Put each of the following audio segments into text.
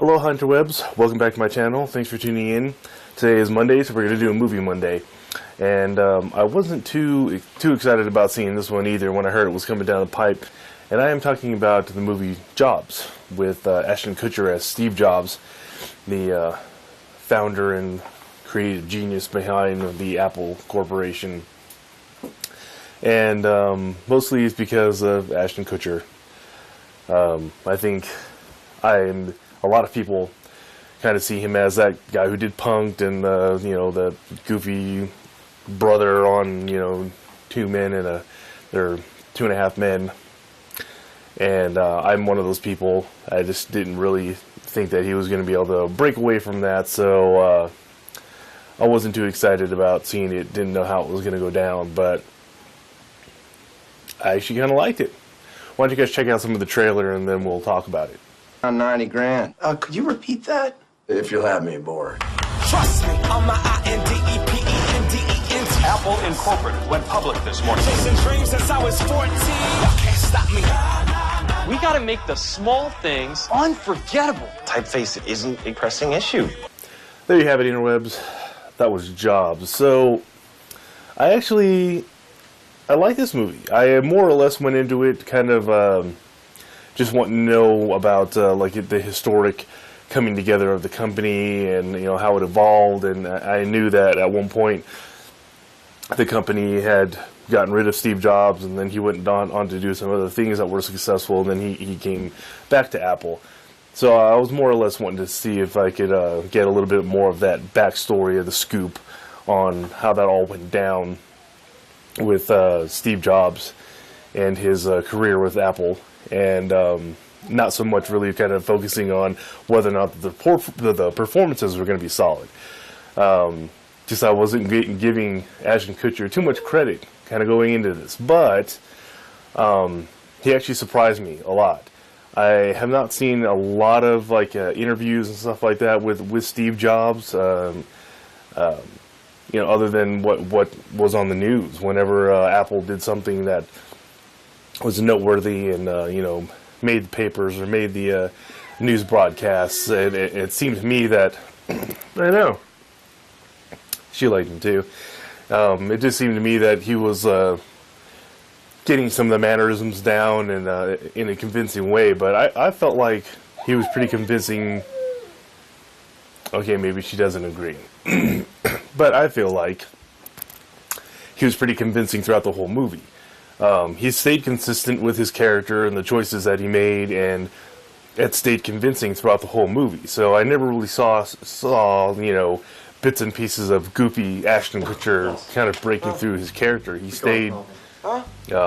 Aloha interwebs, welcome back to my channel. Thanks for tuning in. Today is Monday, so we're going to do a movie Monday. And I wasn't too excited about seeing this one either when I heard it was coming down the pipe. And I am talking about the movie Jobs with Ashton Kutcher as Steve Jobs, the founder and creative genius behind the Apple Corporation. And mostly it's because of Ashton Kutcher. I think a lot of people kind of see him as that guy who did Punk'd and the goofy brother on Two Men and or Two and a Half Men. And I'm one of those people. I just didn't really think that he was going to be able to break away from that, so I wasn't too excited about seeing it. Didn't know how it was going to go down, but I actually kind of liked it. Why don't you guys check out some of the trailer and then we'll talk about it. 90 grand. Could you repeat that? If you'll have me aboard. Trust me, on my INDEPENDENT. Apple Incorporated went public this morning. Chasing dreams since I was 14. Y'all can't stop me. We gotta make the small things unforgettable. Typeface isn't a pressing issue. There you have it, interwebs. That was Jobs. So, I like this movie. I more or less went into it kind of just wanting to know about the historic coming together of the company and how it evolved. And I knew that at one point the company had gotten rid of Steve Jobs, and then he went on to do some other things that were successful, and then he came back to Apple. So I was more or less wanting to see if I could get a little bit more of that backstory of the scoop on how that all went down with Steve Jobs and his career with Apple, and not so much really kind of focusing on whether or not the performances were going to be solid. Just I wasn't giving Ashton Kutcher too much credit kind of going into this, but he actually surprised me a lot. I have not seen a lot of interviews and stuff like that with Steve Jobs, other than what was on the news whenever Apple did something that was noteworthy and made the papers or made the news broadcasts. It seemed to me that I know she liked him too. It just seemed to me that he was getting some of the mannerisms down and in a convincing way, but I felt like he was pretty convincing. Okay, maybe she doesn't agree, but I feel like he was pretty convincing throughout the whole movie. He stayed consistent with his character and the choices that he made, and it stayed convincing throughout the whole movie. So I never really saw bits and pieces of goofy Ashton Kutcher kind of breaking through his character. He stayed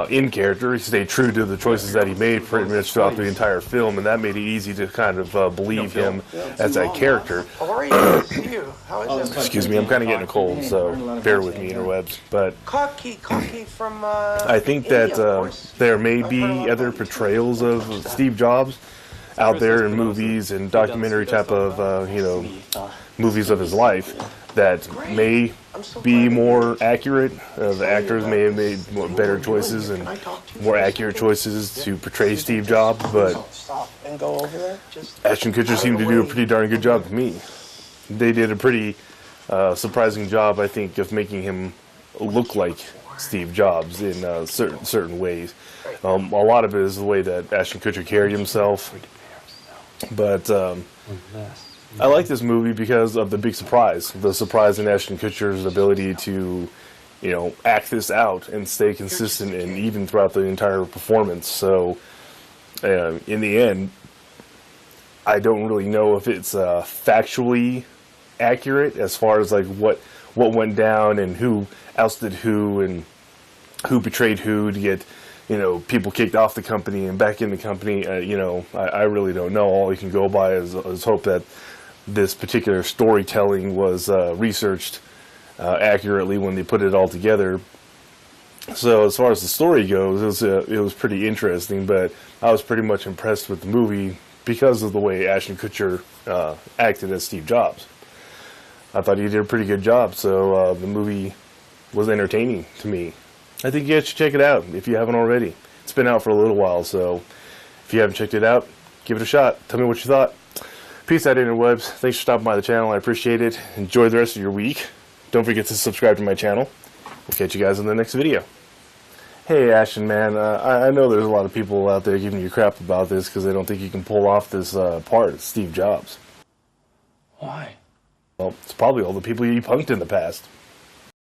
in character. He stayed true to the choices that he made pretty much throughout the entire film, and that made it easy to kind of believe him as that character. How are you? See you. How is it? Excuse me, I'm kind of getting a cold, so bear with me, interwebs. But Cocky from I think that there may be other portrayals of Steve Jobs out there in movies and documentary type of movies of his life that may be more accurate. The actors may have made better choices and more accurate choices to portray Steve Jobs, but Ashton Kutcher seemed to do a pretty darn good job to me. They did a pretty surprising job, I think, of making him look like Steve Jobs in certain ways. A lot of it is the way that Ashton Kutcher carried himself, but I like this movie because of the big surprise. The surprise in Ashton Kutcher's ability to, act this out and stay consistent and even throughout the entire performance. So, in the end, I don't really know if it's factually accurate as far as what went down and who ousted who and who betrayed who to get people kicked off the company and back in the company. I really don't know. All you can go by is hope that this particular storytelling was researched accurately when they put it all together. So as far as the story goes, it was pretty interesting, but I was pretty much impressed with the movie because of the way Ashton Kutcher acted as Steve Jobs. I thought he did a pretty good job, so the movie was entertaining to me. I think you guys should check it out if you haven't already. It's been out for a little while, so if you haven't checked it out, give it a shot. Tell me what you thought. Peace out, interwebs. Thanks for stopping by the channel. I appreciate it. Enjoy the rest of your week. Don't forget to subscribe to my channel. We'll catch you guys in the next video. Hey, Ashton, man. I know there's a lot of people out there giving you crap about this because they don't think you can pull off this part, Steve Jobs. Why? Well, it's probably all the people you punked in the past.